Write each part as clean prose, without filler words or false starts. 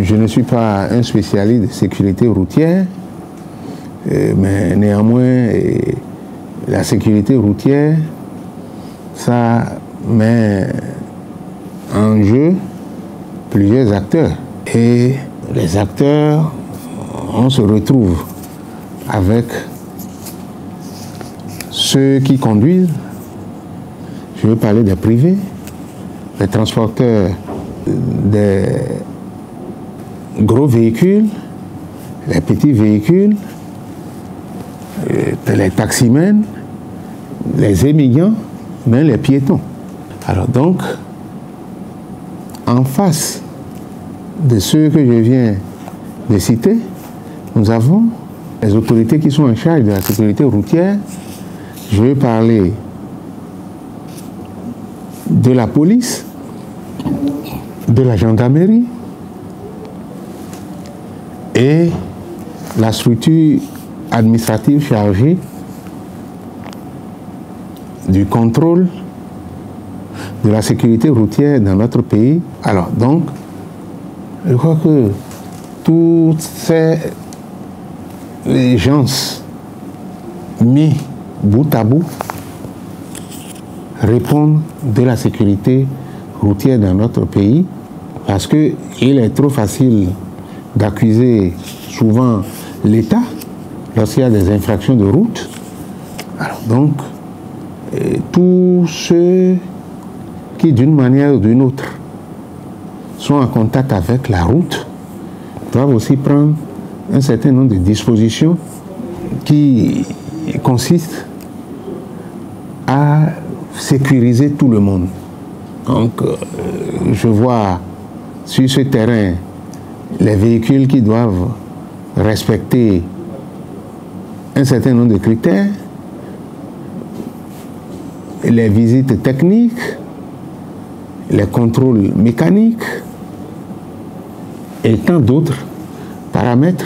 Je ne suis pas un spécialiste de sécurité routière, mais néanmoins, la sécurité routière, ça met en jeu plusieurs acteurs. Et les acteurs, on se retrouve avec ceux qui conduisent. Je veux parler des privés, les transporteurs des gros véhicules, les petits véhicules, les taximens, les émigrants, même les piétons. Alors donc, en face de ceux que je viens de citer, nous avons les autorités qui sont en charge de la sécurité routière. Je vais parler de la police, de la gendarmerie et la structure administrative chargée du contrôle de la sécurité routière dans notre pays. Alors donc, je crois que toutes ces gens mis bout à bout répondent de la sécurité routière dans notre pays, parce qu'il est trop facile d'accuser souvent l'État lorsqu'il y a des infractions de route. Alors donc, tous ceux qui, d'une manière ou d'une autre, sont en contact avec la route, doivent aussi prendre un certain nombre de dispositions qui consistent à sécuriser tout le monde. Donc, je vois sur ce terrain les véhicules qui doivent respecter un certain nombre de critères, les visites techniques, les contrôles mécaniques et tant d'autres paramètres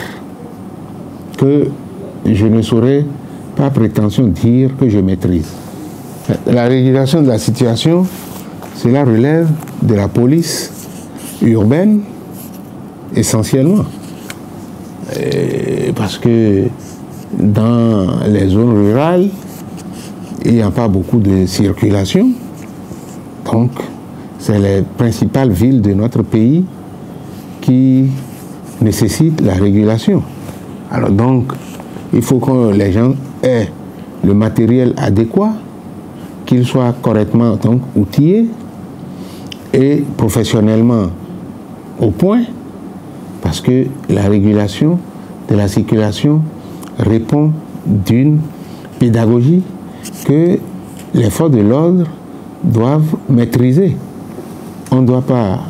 que je ne saurais pas prétention dire que je maîtrise. La régulation de la situation, cela relève de la police urbaine essentiellement. Parce que dans les zones rurales, il n'y a pas beaucoup de circulation. Donc, c'est les principales villes de notre pays qui nécessitent la régulation. Alors donc, il faut que les gens aient le matériel adéquat, qu'ils soient correctement donc outillés et professionnellement au point, parce que la régulation de la circulation répond d'une pédagogie que les forces de l'ordre doivent maîtriser. On ne doit pas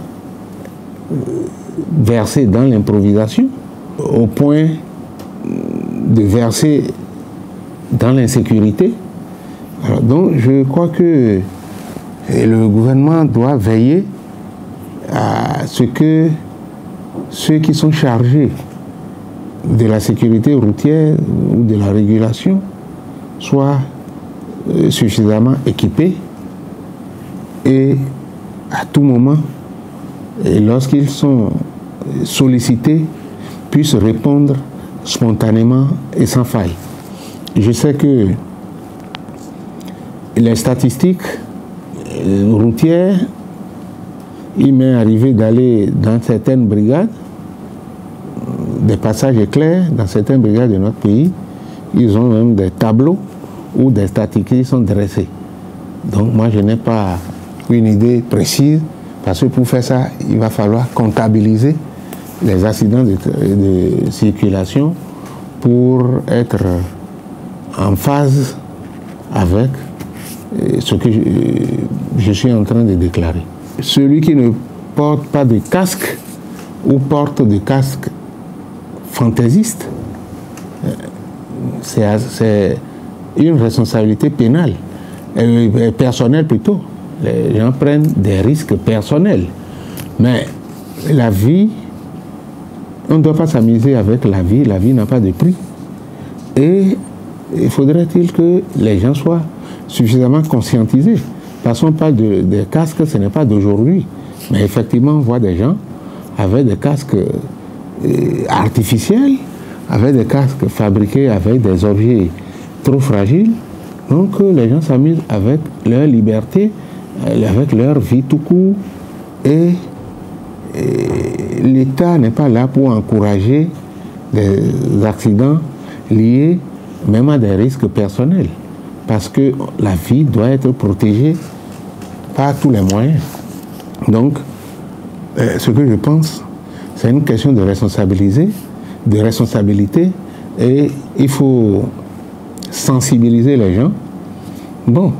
verser dans l'improvisation au point de verser dans l'insécurité. Alors donc je crois que le gouvernement doit veiller à ce que ceux qui sont chargés de la sécurité routière ou de la régulation soient suffisamment équipés et à tout moment, et lorsqu'ils sont sollicités, puissent répondre spontanément et sans faille. Je sais que les statistiques routières, il m'est arrivé d'aller dans certaines brigades, des passages éclairs dans certaines brigades de notre pays, ils ont même des tableaux où des statistiques qui sont dressées. Donc moi je n'ai pas une idée précise, parce que pour faire ça, il va falloir comptabiliser les accidents de circulation pour être en phase avec ce que je suis en train de déclarer. Celui qui ne porte pas de casque ou porte des casques fantaisistes, c'est une responsabilité pénale, personnelle plutôt. Les gens prennent des risques personnels. Mais la vie, on ne doit pas s'amuser avec la vie n'a pas de prix. Et il faudrait-il que les gens soient suffisamment conscientisés. Parce qu'on parle des casques, ce n'est pas d'aujourd'hui. Mais effectivement, on voit des gens avec des casques artificiels, avec des casques fabriqués avec des objets trop fragiles. Donc les gens s'amusent avec leur liberté, avec leur vie tout court. Et l'État n'est pas là pour encourager des accidents liés même à des risques personnels. Parce que la vie doit être protégée par tous les moyens. Donc, ce que je pense, c'est une question de responsabilité, et il faut sensibiliser les gens. Bon,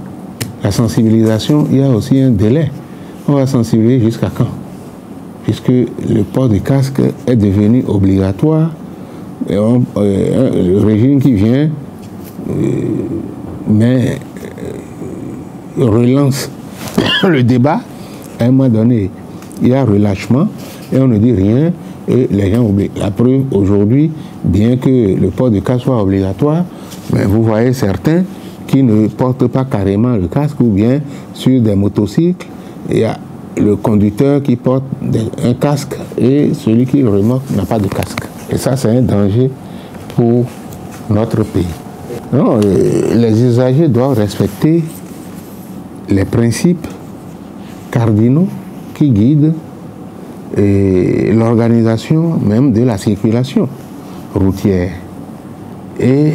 la sensibilisation, il y a aussi un délai. On va sensibiliser jusqu'à quand? Puisque le port du casque est devenu obligatoire, et le régime qui vient relance le débat. À un moment donné, il y a relâchement et on ne dit rien et les gens oublient. La preuve, aujourd'hui, bien que le port du casque soit obligatoire, mais vous voyez certains qui ne portent pas carrément le casque, ou bien sur des motocycles, il y a le conducteur qui porte un casque et celui qui le remorque n'a pas de casque. Et ça, c'est un danger pour notre pays. Non, les usagers doivent respecter les principes cardinaux qui guident l'organisation même de la circulation routière. Et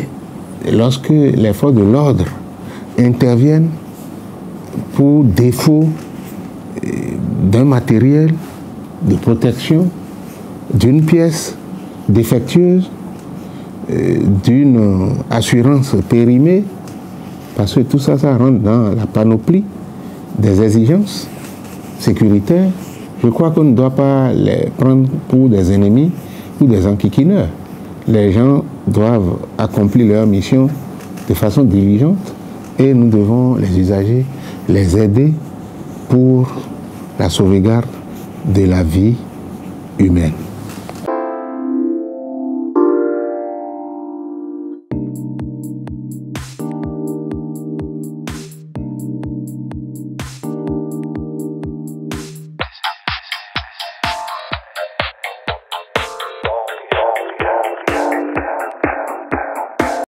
lorsque les forces de l'ordre interviennent pour défaut d'un matériel de protection, d'une pièce défectueuse, d'une assurance périmée, parce que tout ça, ça rentre dans la panoplie des exigences sécuritaires. Je crois qu'on ne doit pas les prendre pour des ennemis ou des enquiquineurs. Les gens doivent accomplir leur mission de façon diligente et nous devons, les usagers, les aider pour la sauvegarde de la vie humaine.